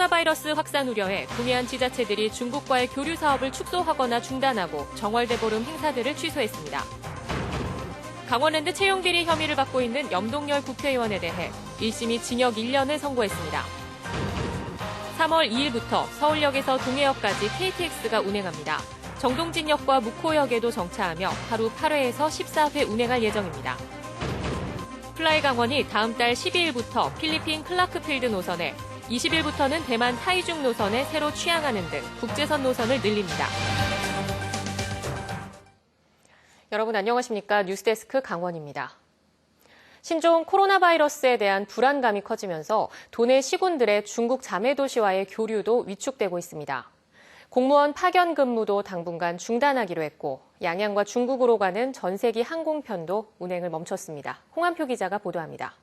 코로나 바이러스 확산 우려에 동해안 지자체들이 중국과의 교류 사업을 축소하거나 중단하고 정월대보름 행사들을 취소했습니다. 강원랜드 채용 비리 혐의를 받고 있는 염동열 국회의원에 대해 1심이 징역 1년을 선고했습니다. 3월 2일부터 서울역에서 동해역까지 KTX가 운행합니다. 정동진역과 묵호역에도 정차하며 하루 8회에서 14회 운행할 예정입니다. 플라이 강원이 다음 달 12일부터 필리핀 클라크필드 노선에 20일부터는 대만 타이중 노선에 새로 취항하는 등 국제선 노선을 늘립니다. 여러분 안녕하십니까? 뉴스데스크 강원입니다. 신종 코로나 바이러스에 대한 불안감이 커지면서 도내 시군들의 중국 자매도시와의 교류도 위축되고 있습니다. 공무원 파견 근무도 당분간 중단하기로 했고 양양과 중국으로 가는 전세기 항공편도 운행을 멈췄습니다. 홍한표 기자가 보도합니다.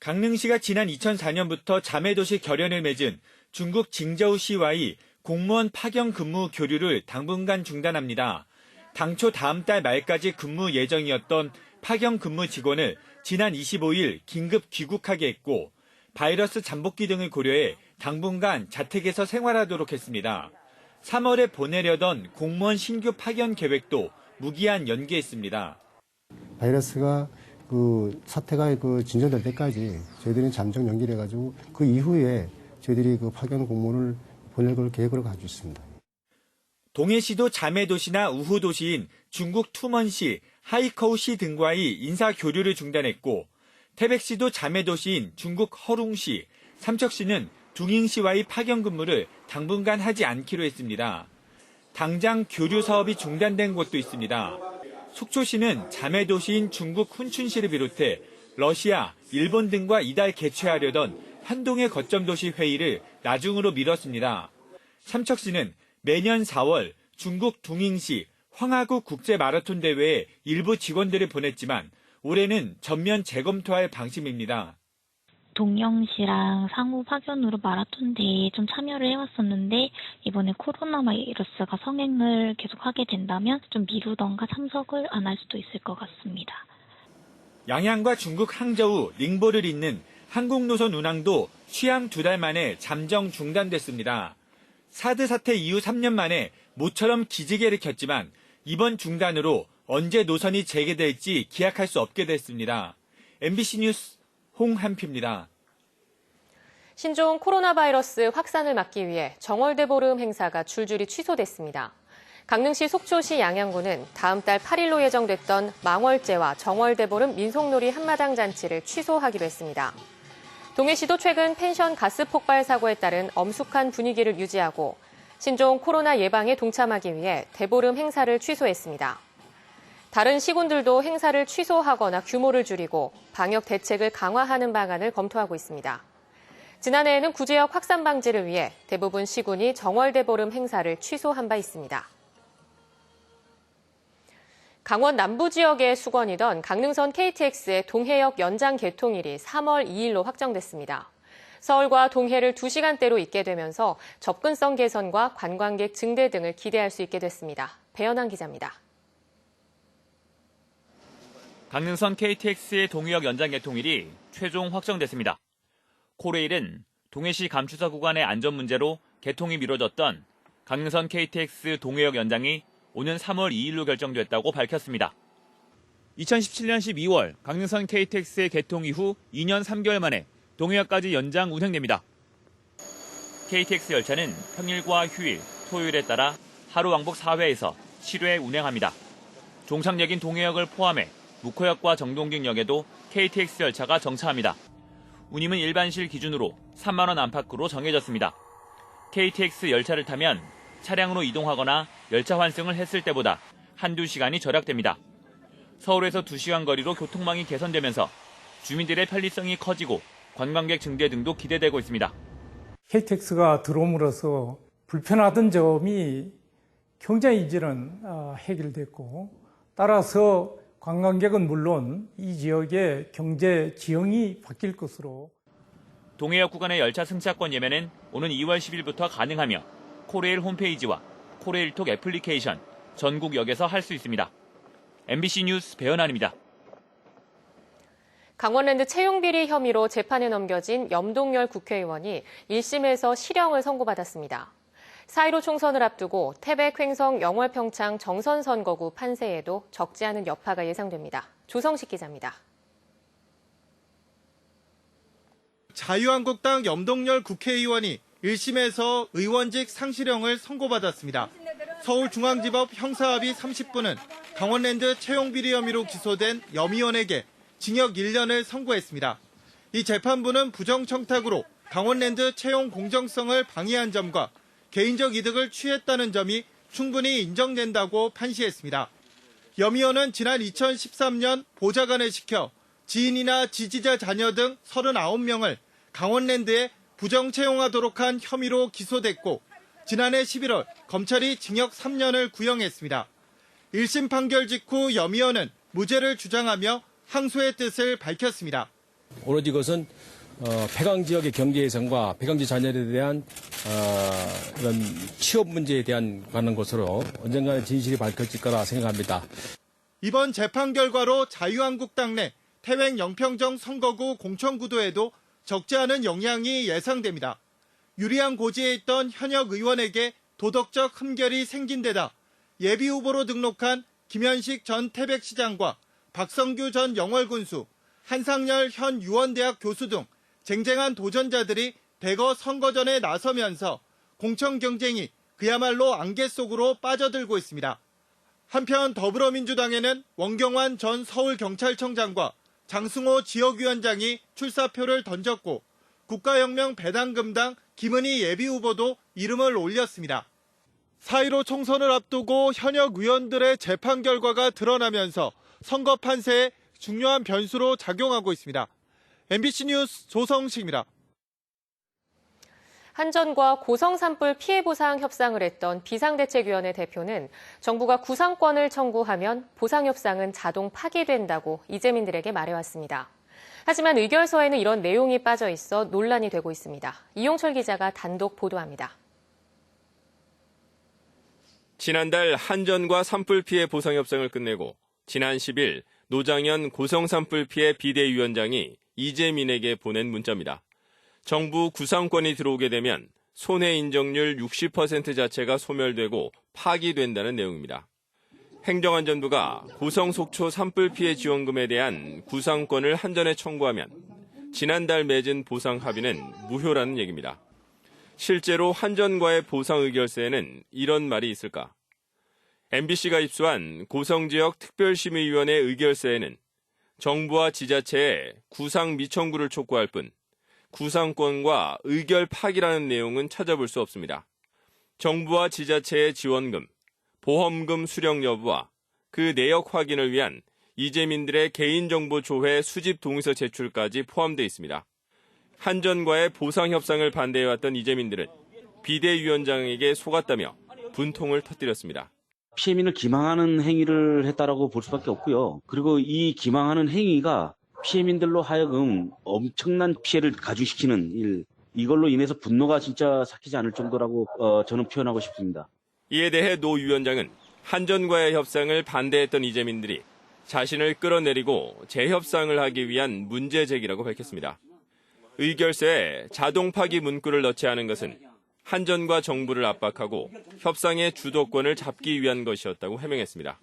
강릉시가 지난 2004년부터 자매도시 결연을 맺은 중국 징저우시와의 공무원 파견 근무 교류를 당분간 중단합니다. 당초 다음 달 말까지 근무 예정이었던 파견 근무 직원을 지난 25일 긴급 귀국하게 했고 바이러스 잠복기 등을 고려해 당분간 자택에서 생활하도록 했습니다. 3월에 보내려던 공무원 신규 파견 계획도 무기한 연기했습니다. 바이러스가 사태가 진전될 때까지 저희들이 잠정 연기를 해가지고 그 이후에 저희들이 파견 공무원을 보낼 걸 계획으로 가지고 있습니다. 동해시도 자매도시나 우후도시인 중국 투먼시, 하이커우시 등과의 인사 교류를 중단했고 태백시도 자매도시인 중국 허룽시, 삼척시는 둥잉시와의 파견 근무를 당분간 하지 않기로 했습니다. 당장 교류 사업이 중단된 곳도 있습니다. 속초시는 자매도시인 중국 훈춘시를 비롯해 러시아, 일본 등과 이달 개최하려던 한동해 거점도시 회의를 나중으로 미뤘습니다. 삼척시는 매년 4월 중국 둥잉시 황하구 국제마라톤 대회에 일부 직원들을 보냈지만 올해는 전면 재검토할 방침입니다. 동영시랑 상호 파견으로 마라톤 대회에 좀 참여를 해왔었는데 이번에 코로나 바이러스가 성행을 계속하게 된다면 좀 미루던가 참석을 안 할 수도 있을 것 같습니다. 양양과 중국 항저우, 닝보를 잇는 항공노선 운항도 취항 2달 만에 잠정 중단됐습니다. 사드 사태 이후 3년 만에 모처럼 기지개를 켰지만 이번 중단으로 언제 노선이 재개될지 기약할 수 없게 됐습니다. MBC 뉴스 홍한표입니다. 신종 코로나 바이러스 확산을 막기 위해 정월대보름 행사가 줄줄이 취소됐습니다. 강릉시 속초시 양양구는 다음 달 8일로 예정됐던 망월제와 정월대보름 민속놀이 한마당 잔치를 취소하기로 했습니다. 동해시도 최근 펜션 가스 폭발 사고에 따른 엄숙한 분위기를 유지하고 신종 코로나 예방에 동참하기 위해 대보름 행사를 취소했습니다. 다른 시군들도 행사를 취소하거나 규모를 줄이고 방역 대책을 강화하는 방안을 검토하고 있습니다. 지난해에는 구제역 확산 방지를 위해 대부분 시군이 정월대보름 행사를 취소한 바 있습니다. 강원 남부 지역의 수건이던 강릉선 KTX의 동해역 연장 개통일이 3월 2일로 확정됐습니다. 서울과 동해를 2시간대로 잇게 되면서 접근성 개선과 관광객 증대 등을 기대할 수 있게 됐습니다. 배현환 기자입니다. 강릉선 KTX의 동해역 연장 개통일이 최종 확정됐습니다. 코레일은 동해시 감추사 구간의 안전 문제로 개통이 미뤄졌던 강릉선 KTX 동해역 연장이 오는 3월 2일로 결정됐다고 밝혔습니다. 2017년 12월 강릉선 KTX의 개통 이후 2년 3개월 만에 동해역까지 연장 운행됩니다. KTX 열차는 평일과 휴일, 토요일에 따라 하루 왕복 4회에서 7회 운행합니다. 종착역인 동해역을 포함해 묵호역과 정동진역에도 KTX 열차가 정차합니다. 운임은 일반실 기준으로 3만 원 안팎으로 정해졌습니다. KTX 열차를 타면 차량으로 이동하거나 열차 환승을 했을 때보다 한두 시간이 절약됩니다. 서울에서 2시간 거리로 교통망이 개선되면서 주민들의 편리성이 커지고 관광객 증대 등도 기대되고 있습니다. KTX가 들어옴으로써 불편하던 점이 굉장히 이제는 해결됐고 따라서 관광객은 물론 이 지역의 경제 지형이 바뀔 것으로. 동해역 구간의 열차 승차권 예매는 오는 2월 10일부터 가능하며 코레일 홈페이지와 코레일톡 애플리케이션, 전국역에서 할 수 있습니다. MBC 뉴스 배현환입니다. 강원랜드 채용비리 혐의로 재판에 넘겨진 염동열 국회의원이 1심에서 실형을 선고받았습니다. 4.15 총선을 앞두고 태백, 횡성, 영월평창 정선선거구 판세에도 적지 않은 여파가 예상됩니다. 조성식 기자입니다. 자유한국당 염동열 국회의원이 1심에서 의원직 상실형을 선고받았습니다. 서울중앙지법 형사합의 30부는 강원랜드 채용비리 혐의로 기소된 염 의원에게 징역 1년을 선고했습니다. 이 재판부는 부정청탁으로 강원랜드 채용 공정성을 방해한 점과 개인적 이득을 취했다는 점이 충분히 인정된다고 판시했습니다. 염 의원은 지난 2013년 보좌관을 시켜 지인이나 지지자 자녀 등 39명을 강원랜드에 부정 채용하도록 한 혐의로 기소됐고 지난해 11월 검찰이 징역 3년을 구형했습니다. 1심 판결 직후 염 의원은 무죄를 주장하며 항소의 뜻을 밝혔습니다. 오로지 이것은 폐강 지역의 경제 개선과 폐강지 자녀에 대한 이런 취업 문제에 대한 관한 것으로 언젠가는 진실이 밝혀질 거라 생각합니다. 이번 재판 결과로 자유한국당 내 태백 영평정 선거구 공천구도에도 적지 않은 영향이 예상됩니다. 유리한 고지에 있던 현역 의원에게 도덕적 흠결이 생긴 데다 예비후보로 등록한 김현식 전 태백시장과 박성규 전 영월군수, 한상열 현 유원대학 교수 등 쟁쟁한 도전자들이 대거 선거전에 나서면서 공천 경쟁이 그야말로 안개 속으로 빠져들고 있습니다. 한편 더불어민주당에는 원경환 전 서울경찰청장과 장승호 지역위원장이 출사표를 던졌고 국가혁명 배당금당 김은희 예비후보도 이름을 올렸습니다. 4.15 총선을 앞두고 현역 의원들의 재판 결과가 드러나면서 선거 판세에 중요한 변수로 작용하고 있습니다. MBC 뉴스 조성식입니다. 한전과 고성 산불 피해 보상 협상을 했던 비상대책위원회 대표는 정부가 구상권을 청구하면 보상 협상은 자동 파기된다고 이재민들에게 말해왔습니다. 하지만 의결서에는 이런 내용이 빠져 있어 논란이 되고 있습니다. 이용철 기자가 단독 보도합니다. 지난달 한전과 산불 피해 보상 협상을 끝내고 지난 10일 노장현 고성 산불 피해 비대위원장이 이재민에게 보낸 문자입니다. 정부 구상권이 들어오게 되면 손해 인정률 60% 자체가 소멸되고 파기된다는 내용입니다. 행정안전부가 고성 속초 산불 피해 지원금에 대한 구상권을 한전에 청구하면 지난달 맺은 보상 합의는 무효라는 얘기입니다. 실제로 한전과의 보상 의결서에는 이런 말이 있을까? MBC가 입수한 고성지역 특별심의위원회 의결서에는 정부와 지자체에 구상 미청구를 촉구할 뿐 구상권과 의결 파기라는 내용은 찾아볼 수 없습니다. 정부와 지자체의 지원금, 보험금 수령 여부와 그 내역 확인을 위한 이재민들의 개인정보 조회 수집 동의서 제출까지 포함되어 있습니다. 한전과의 보상 협상을 반대해왔던 이재민들은 비대위원장에게 속았다며 분통을 터뜨렸습니다. 피해민을 기망하는 행위를 했다라고 볼 수밖에 없고요. 그리고 이 기망하는 행위가 피해민들로 하여금 엄청난 피해를 가중시키는 일, 이걸로 인해서 분노가 진짜 삭히지 않을 정도라고 저는 표현하고 싶습니다. 이에 대해 노 위원장은 한전과의 협상을 반대했던 이재민들이 자신을 끌어내리고 재협상을 하기 위한 문제 제기라고 밝혔습니다. 의결서에 자동 파기 문구를 넣지 않은 것은 한전과 정부를 압박하고 협상의 주도권을 잡기 위한 것이었다고 해명했습니다.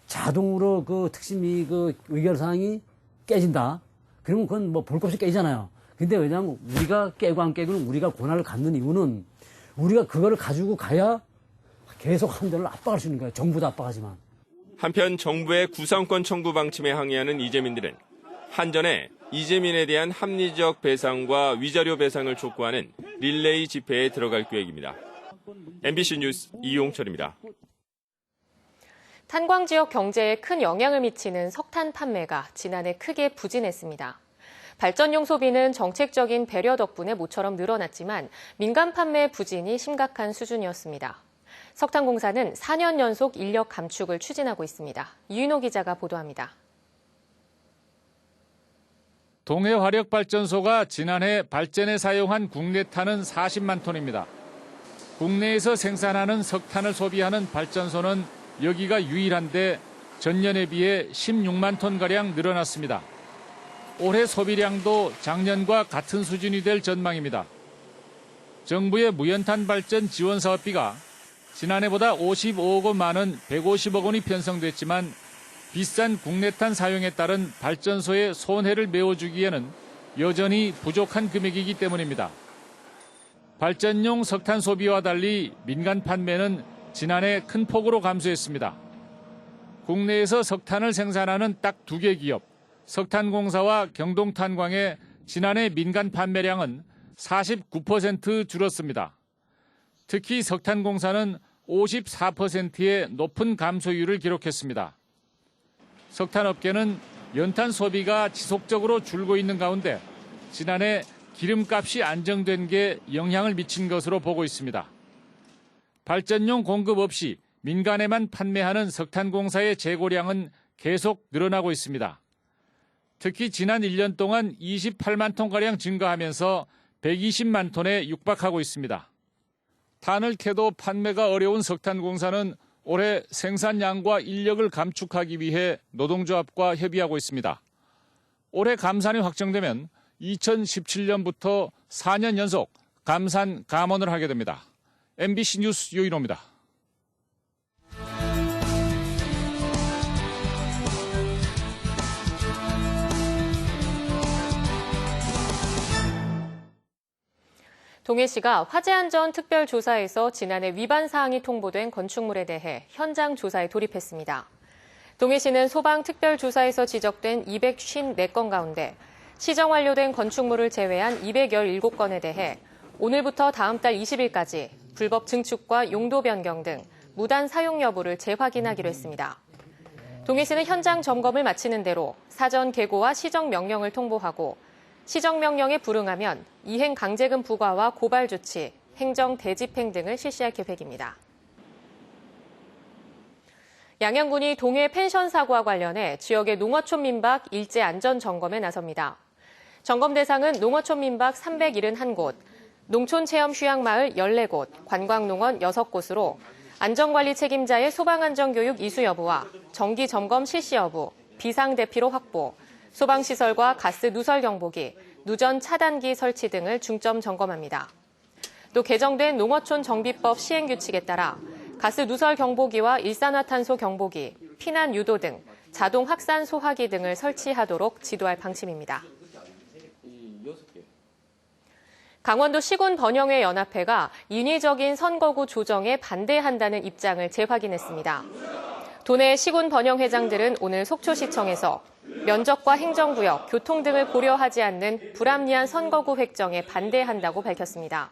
자동으로 그 특심이 그 의결사항이 깨진다. 그러면 그건 뭐 볼 것 없이 깨지잖아요. 근데 왜냐하면 우리가 깨고 안 깨고는 우리가 권한을 갖는 이유는 우리가 그거를 가지고 가야 계속 한전을 압박할 수 있는 거예요. 정부도 압박하지만. 한편 정부의 구상권 청구 방침에 항의하는 이재민들은 한전에 이재민에 대한 합리적 배상과 위자료 배상을 촉구하는 릴레이 집회에 들어갈 계획입니다. MBC 뉴스 이용철입니다. 탄광 지역 경제에 큰 영향을 미치는 석탄 판매가 지난해 크게 부진했습니다. 발전용 소비는 정책적인 배려 덕분에 모처럼 늘어났지만 민간 판매 부진이 심각한 수준이었습니다. 석탄공사는 4년 연속 인력 감축을 추진하고 있습니다. 유인호 기자가 보도합니다. 동해화력발전소가 지난해 발전에 사용한 국내탄은 40만 톤입니다. 국내에서 생산하는 석탄을 소비하는 발전소는 여기가 유일한데 전년에 비해 16만 톤가량 늘어났습니다. 올해 소비량도 작년과 같은 수준이 될 전망입니다. 정부의 무연탄 발전 지원 사업비가 지난해보다 55억 원 많은 150억 원이 편성됐지만 비싼 국내탄 사용에 따른 발전소의 손해를 메워주기에는 여전히 부족한 금액이기 때문입니다. 발전용 석탄 소비와 달리 민간 판매는 지난해 큰 폭으로 감소했습니다. 국내에서 석탄을 생산하는 딱 2개 기업, 석탄공사와 경동탄광의 지난해 민간 판매량은 49% 줄었습니다. 특히 석탄공사는 54%의 높은 감소율을 기록했습니다. 석탄업계는 연탄 소비가 지속적으로 줄고 있는 가운데 지난해 기름값이 안정된 게 영향을 미친 것으로 보고 있습니다. 발전용 공급 없이 민간에만 판매하는 석탄공사의 재고량은 계속 늘어나고 있습니다. 특히 지난 1년 동안 28만 톤가량 증가하면서 120만 톤에 육박하고 있습니다. 탄을 캐도 판매가 어려운 석탄공사는 올해 생산량과 인력을 감축하기 위해 노동조합과 협의하고 있습니다. 올해 감산이 확정되면 2017년부터 4년 연속 감산 감원을 하게 됩니다. MBC 뉴스 유인호입니다. 동해시가 화재안전 특별조사에서 지난해 위반 사항이 통보된 건축물에 대해 현장 조사에 돌입했습니다. 동해시는 소방 특별조사에서 지적된 254건 가운데 시정 완료된 건축물을 제외한 217건에 대해 오늘부터 다음 달 20일까지 불법 증축과 용도 변경 등 무단 사용 여부를 재확인하기로 했습니다. 동해시는 현장 점검을 마치는 대로 사전 계고와 시정 명령을 통보하고 시정명령에 불응하면 이행 강제금 부과와 고발 조치, 행정 대집행 등을 실시할 계획입니다. 양양군이 동해 펜션 사고와 관련해 지역의 농어촌 민박 일제 안전 점검에 나섭니다. 점검 대상은 농어촌 민박 371곳, 농촌체험 휴양마을 14곳, 관광농원 6곳으로 안전관리 책임자의 소방안전교육 이수 여부와 정기 점검 실시 여부, 비상대피로 확보, 소방시설과 가스 누설 경보기, 누전 차단기 설치 등을 중점 점검합니다. 또 개정된 농어촌 정비법 시행규칙에 따라 가스 누설 경보기와 일산화탄소 경보기, 피난 유도 등 자동 확산 소화기 등을 설치하도록 지도할 방침입니다. 강원도 시군번영회 연합회가 인위적인 선거구 조정에 반대한다는 입장을 재확인했습니다. 도내 시군번영회장들은 오늘 속초시청에서 면적과 행정구역, 교통 등을 고려하지 않는 불합리한 선거구 획정에 반대한다고 밝혔습니다.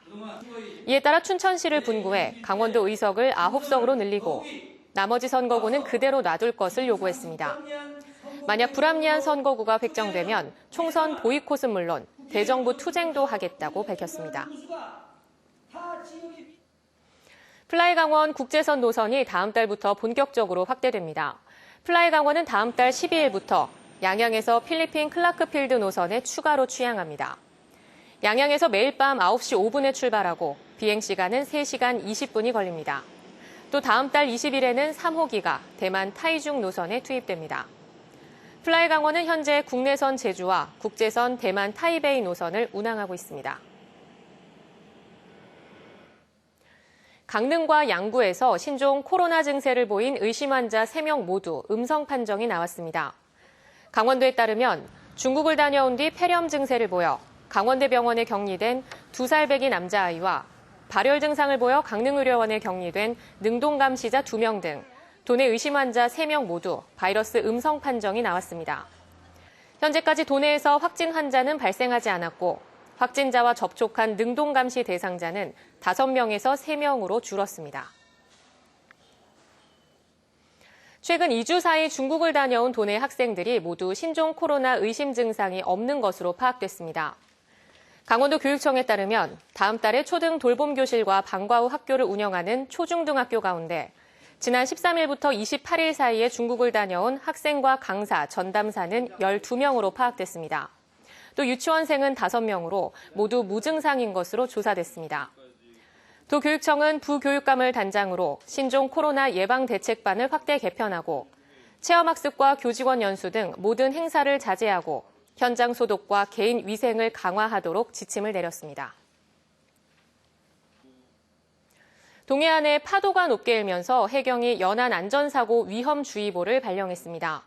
이에 따라 춘천시를 분구해 강원도 의석을 9석으로 늘리고 나머지 선거구는 그대로 놔둘 것을 요구했습니다. 만약 불합리한 선거구가 획정되면 총선 보이콧은 물론 대정부 투쟁도 하겠다고 밝혔습니다. 플라이강원 국제선 노선이 다음 달부터 본격적으로 확대됩니다. 플라이강원은 다음 달 12일부터 양양에서 필리핀 클라크필드 노선에 추가로 취항합니다. 양양에서 매일 밤 9시 5분에 출발하고 비행시간은 3시간 20분이 걸립니다. 또 다음 달 20일에는 3호기가 대만 타이중 노선에 투입됩니다. 플라이강원은 현재 국내선 제주와 국제선 대만 타이베이 노선을 운항하고 있습니다. 강릉과 양구에서 신종 코로나 증세를 보인 의심 환자 3명 모두 음성 판정이 나왔습니다. 강원도에 따르면 중국을 다녀온 뒤 폐렴 증세를 보여 강원대병원에 격리된 2살 배기 남자아이와 발열 증상을 보여 강릉의료원에 격리된 능동감시자 2명 등 도내 의심 환자 3명 모두 바이러스 음성 판정이 나왔습니다. 현재까지 도내에서 확진 환자는 발생하지 않았고 확진자와 접촉한 능동감시 대상자는 5명에서 3명으로 줄었습니다. 최근 2주 사이 중국을 다녀온 도내 학생들이 모두 신종 코로나 의심 증상이 없는 것으로 파악됐습니다. 강원도 교육청에 따르면 다음 달에 초등 돌봄교실과 방과 후 학교를 운영하는 초중등학교 가운데 지난 13일부터 28일 사이에 중국을 다녀온 학생과 강사, 전담사는 12명으로 파악됐습니다. 또 유치원생은 5명으로 모두 무증상인 것으로 조사됐습니다. 도교육청은 부교육감을 단장으로 신종 코로나 예방 대책반을 확대 개편하고 체험학습과 교직원 연수 등 모든 행사를 자제하고 현장 소독과 개인 위생을 강화하도록 지침을 내렸습니다. 동해안에 파도가 높게 일면서 해경이 연안 안전사고 위험주의보를 발령했습니다.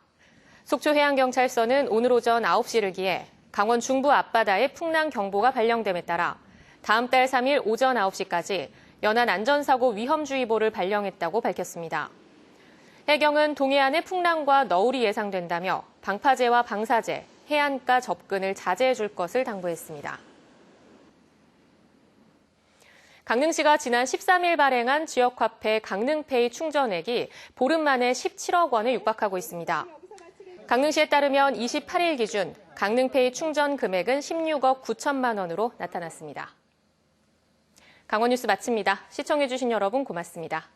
속초해양경찰서는 오늘 오전 9시를 기해 강원 중부 앞바다에 풍랑 경보가 발령됨에 따라 다음 달 3일 오전 9시까지 연안 안전사고 위험주의보를 발령했다고 밝혔습니다. 해경은 동해안에 풍랑과 너울이 예상된다며 방파제와 방사제, 해안가 접근을 자제해 줄 것을 당부했습니다. 강릉시가 지난 13일 발행한 지역화폐 강릉페이 충전액이 보름 만에 17억 원에 육박하고 있습니다. 강릉시에 따르면 28일 기준 강릉페이 충전 금액은 16억 9천만 원으로 나타났습니다. 강원뉴스 마칩니다. 시청해주신 여러분 고맙습니다.